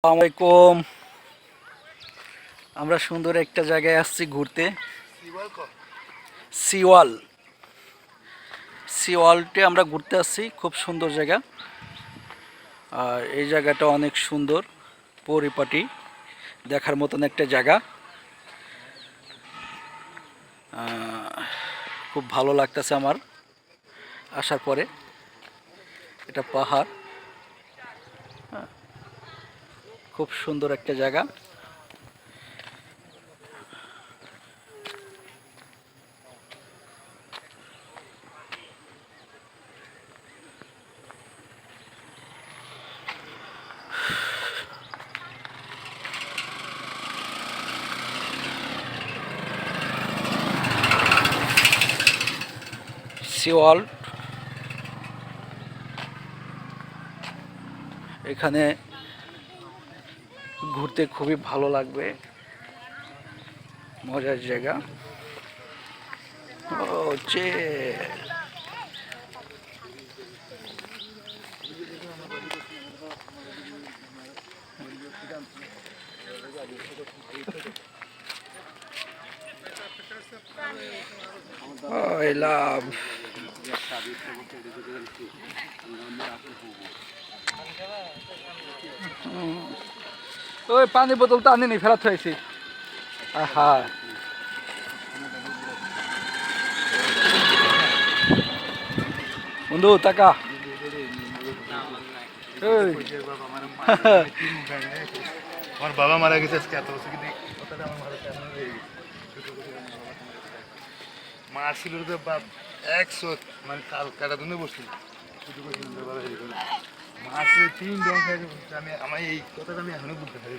আসসালামাইকুম। আমরা সুন্দর একটা জায়গায় আসছি ঘুরতে। সিওয়াল সিওয়ালটে আমরা ঘুরতে আসছি, খুব সুন্দর জায়গা। আর এই জায়গাটা অনেক সুন্দর, পরিপাটি, দেখার মতন একটা জায়গা। খুব ভালো লাগতেছে আমার আসার পরে। এটা পাহাড়, খুব সুন্দর একটা জায়গা। সিওয়াল, এখানে ঘুরতে খুবই ভালো লাগবে, মজার জায়গা। ও চে I love ওই পানি বোতল তো আনিনি, ফেরত হয়েছি। আহা, বন্ধু টাকা। আমার বাবা মারা গেছে আজকে এত বছর, কিন্তু কথাটা আমার ভালো মা ছিল তো বাপ 100, মানে কাল কাটা দুনে বসছিল মা ছিল 3 রং খাইছে। আমি আমার এই কথাটা আমি এখনো বুঝতে পারি।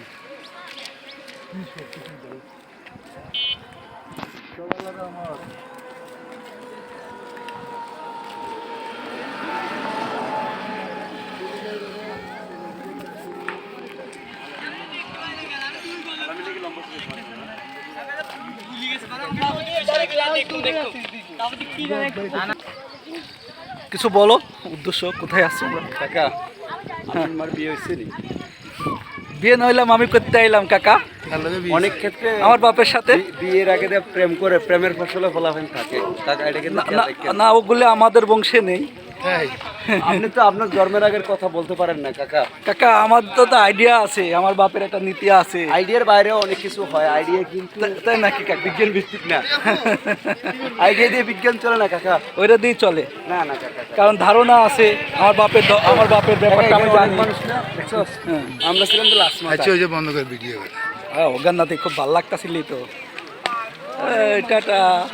আমার কিছু বলো, উদ্দেশ্য কোথায় আসছো? কাকা, আমার বিয়ে হয়েছে নি? বিয়ে নইলাম আমি করতে আইলাম কাকা। অনেক ক্ষেত্রে আমার বাপের সাথে বিয়ের আগে প্রেম করে প্রেমের ফসলে ফলাফল থাকে কাকা, এটা কিন্তু না, ওগুলো আমাদের বংশে নেই। আপনি তো আপনার জন্মের আগের কথা বলতে পারেন না কাকা। কাকা আমার তো আইডিয়া আছে, আমার বাপের একটা নীতি আছে। আইডিয়ার বাইরেও অনেক কিছু হয়, আইডিয়া কিন্তু তাই নাকি কাকা? বিজ্ঞান ভিত্তিক না। আইডিয়া দিয়ে বিজ্ঞান চলে না কাকা। ওইটা দিয়ে চলে না না কাকা, কারণ ধারণা আছে আমার বাপের ব্যাপারটা আমি জানি। মানুষ না দেখছস? আমরা ছিলাম তো লাস্ট মাস। আচ্ছা, ওই যে বন্ধ করে ভিডিও। ওগান নাতে খুব ভালো লাগতাছিল তো। টাটা।